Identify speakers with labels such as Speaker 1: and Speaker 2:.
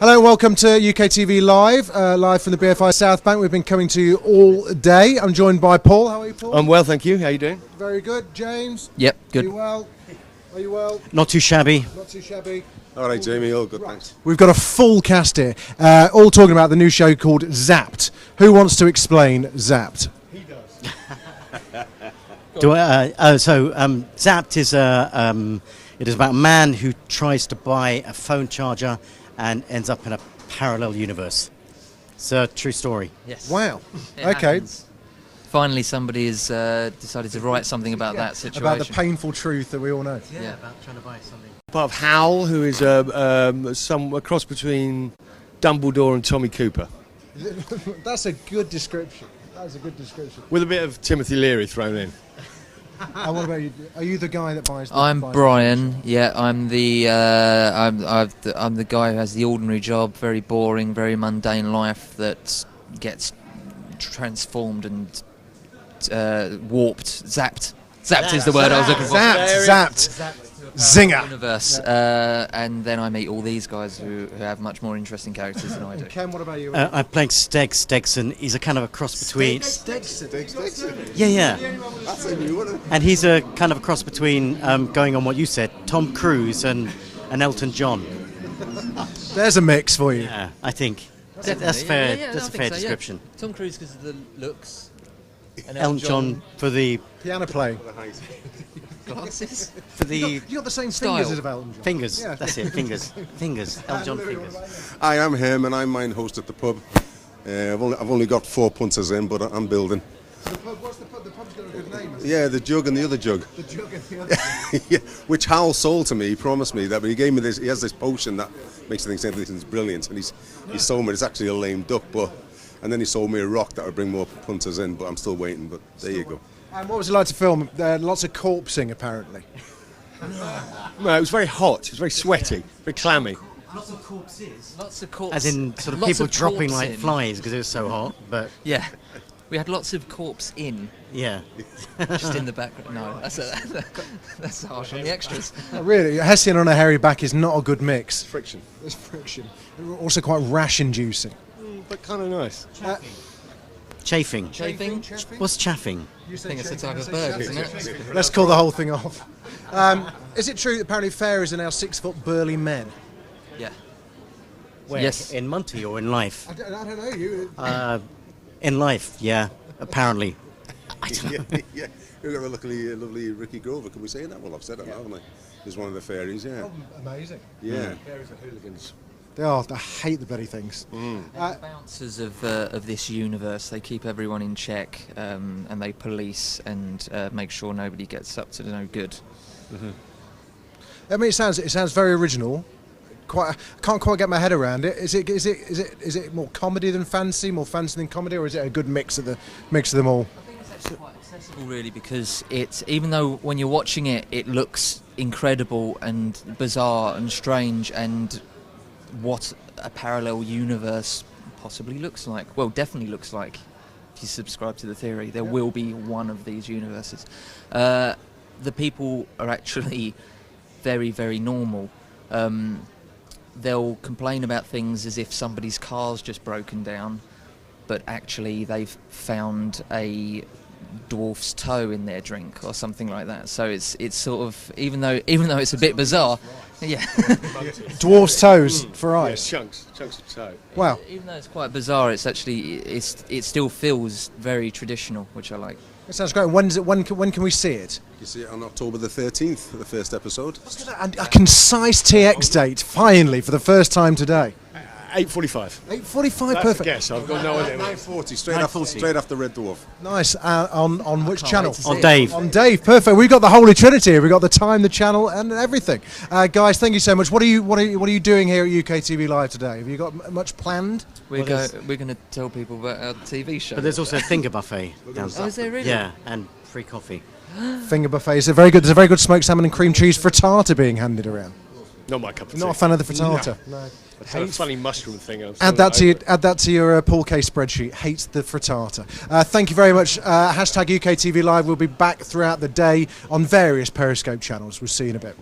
Speaker 1: Hello, welcome to UKTV Live, live from the BFI South Bank. We've been coming to you all day. I'm joined by Paul. How are you, Paul?
Speaker 2: I'm well, thank you. How are you doing?
Speaker 1: Very good. James?
Speaker 3: Yep, good.
Speaker 1: Are you well? Are you well?
Speaker 4: Not too shabby.
Speaker 1: Not too shabby.
Speaker 5: All right, Jamie, all good, thanks.
Speaker 1: We've got a full cast here, all talking about the new show called Zapped. Who wants to explain Zapped?
Speaker 2: He does.
Speaker 4: Zapped is it is about a man who tries to buy a phone charger and ends up in a parallel universe. It's a true story.
Speaker 3: Yes.
Speaker 1: Wow.
Speaker 3: It
Speaker 1: Okay.
Speaker 3: happens. Finally, somebody has decided to write something about that situation.
Speaker 1: About the painful truth that we all know.
Speaker 3: Yeah.
Speaker 4: About trying to buy something.
Speaker 2: Part of Hal, who is a cross between Dumbledore and Tommy Cooper,
Speaker 1: That's a good description. That's a good description.
Speaker 2: with a bit of Timothy Leary thrown in.
Speaker 1: And what about you? Are you the guy that buys the
Speaker 3: I'm
Speaker 1: buys
Speaker 3: Brian. Yeah, I'm the I'm the guy who has the ordinary job, very boring, very mundane life that gets transformed and warped, zapped. Zapped is the word I was looking for.
Speaker 1: Zapped. Zinger.
Speaker 3: Universe, and then I meet all these guys who have much more interesting characters than I do.
Speaker 1: Ken, what about you?
Speaker 4: I'm playing Stegson. He's a kind of a cross between.
Speaker 1: Stegson.
Speaker 4: Yeah.
Speaker 5: That's a new one.
Speaker 4: And he's a kind of a cross between, going on what you said, Tom Cruise and Elton John.
Speaker 1: There's a mix for you.
Speaker 4: Yeah, I think. That's
Speaker 3: Definitely.
Speaker 4: fair.
Speaker 3: Yeah,
Speaker 4: That's
Speaker 3: I
Speaker 4: a
Speaker 3: think
Speaker 4: fair
Speaker 3: so, yeah.
Speaker 4: description.
Speaker 3: Tom Cruise because of the looks. And
Speaker 4: Elton John for the
Speaker 1: Piano playing.
Speaker 3: glasses.
Speaker 1: You got the same
Speaker 3: Style.
Speaker 1: fingers as Elton John.
Speaker 4: fingers.
Speaker 1: Yeah.
Speaker 4: That's it. Fingers. Elton John fingers.
Speaker 5: I am him, and I'm mine host at the pub. I've only got 4 punters in, but I'm building.
Speaker 1: The pub, what's the pub? The pub's got a good name.
Speaker 5: Yeah, the jug and the other jug.
Speaker 1: The jug and the other.
Speaker 5: Yeah, which Hal sold to me. He promised me that, but he gave me this. He has this potion that makes you think everything's brilliant, and he sold me. It's actually a lame duck, and then he sold me a rock that would bring more punters in. But I'm still waiting. But there you go.
Speaker 1: And what was it like to film? Lots of corpsing, apparently.
Speaker 2: No, it was very hot. It was very sweaty, very clammy.
Speaker 4: Lots of corpses.
Speaker 3: Lots of corpse.
Speaker 4: As in, sort of
Speaker 3: lots
Speaker 4: people dropping
Speaker 3: corpse
Speaker 4: like
Speaker 3: in.
Speaker 4: flies because it was so hot. But
Speaker 3: Yeah, we had lots of corpse in,
Speaker 4: yeah.
Speaker 3: just in the background. No, that's harsh on the extras.
Speaker 1: Really, Hessian on a hairy back is not a good mix.
Speaker 5: Friction,
Speaker 1: There's friction. Also quite rash-inducing.
Speaker 2: But kind of nice.
Speaker 4: Chafing.
Speaker 3: Chafing?
Speaker 4: What's chaffing?
Speaker 3: I think it's a type of bird, isn't it?
Speaker 1: Let's call the whole thing off. Is it true that apparently fairies are now 6-foot burly men?
Speaker 3: Yeah.
Speaker 4: Where?
Speaker 3: Yes.
Speaker 4: In Monty or in life?
Speaker 1: I don't know. You.
Speaker 4: In life, yeah. Apparently. I don't know.
Speaker 5: yeah. We've got a lovely Ricky Grover. Can we say that? Well, I've said it now, haven't I? He's one of the fairies. Yeah.
Speaker 1: Amazing.
Speaker 5: Yeah.
Speaker 2: Fairies are hooligans.
Speaker 1: They are. I hate the bloody things.
Speaker 3: The bouncers of this universe, they keep everyone in check, and they police and make sure nobody gets up to no good.
Speaker 1: I mean, it sounds very original. I can't quite get my head around it. Is it more comedy than fantasy, more fantasy than comedy, or is it a good mix of them all?
Speaker 3: I think it's actually quite accessible, really, because it's, even though when you're watching it, it looks incredible and bizarre and strange, and what a parallel universe possibly looks like. Well, definitely looks like. If you subscribe to the theory, there will be one of these universes. The people are actually very, very normal. They'll complain about things as if somebody's car's just broken down, but actually they've found a dwarf's toe in their drink or something like that. So it's sort of, even though it's a bit bizarre, yeah.
Speaker 1: Dwarf's toes for eyes.
Speaker 2: Chunks of toe.
Speaker 1: Wow.
Speaker 3: Even though it's quite bizarre, it's actually it still feels very traditional, which I like.
Speaker 1: It sounds great. When can we see it?
Speaker 5: You see it on October the 13th, the first episode.
Speaker 1: And a concise TX date, finally, for the first time today.
Speaker 2: 8:45.
Speaker 1: 8:45,
Speaker 2: That's
Speaker 1: perfect.
Speaker 2: a guess. I've got no idea.
Speaker 5: 9:40,
Speaker 4: 9:40.
Speaker 5: straight after Red Dwarf.
Speaker 1: Nice. On which
Speaker 3: can't
Speaker 1: channel?
Speaker 3: wait to see
Speaker 4: On
Speaker 3: it.
Speaker 4: Dave.
Speaker 1: On Dave, perfect. We've got the Holy Trinity here. We've got the time, the channel, and everything. Guys, thank you so much. What are you doing here at UKTV Live today? Have you got much planned?
Speaker 3: We're going to tell people about our TV show.
Speaker 4: But there's also a finger buffet downstairs.
Speaker 3: Oh, is there really?
Speaker 4: Yeah, and free coffee.
Speaker 1: Finger buffet. There's a very good smoked salmon and cream cheese frittata being handed around.
Speaker 2: Not my cup of tea.
Speaker 1: Not a fan of the frittata. No.
Speaker 2: That's a funny mushroom thing.
Speaker 1: Add that to your Paul K spreadsheet. Hates the frittata. Thank you very much. Hashtag UKTV Live. We'll be back throughout the day on various Periscope channels. We'll see you in a bit.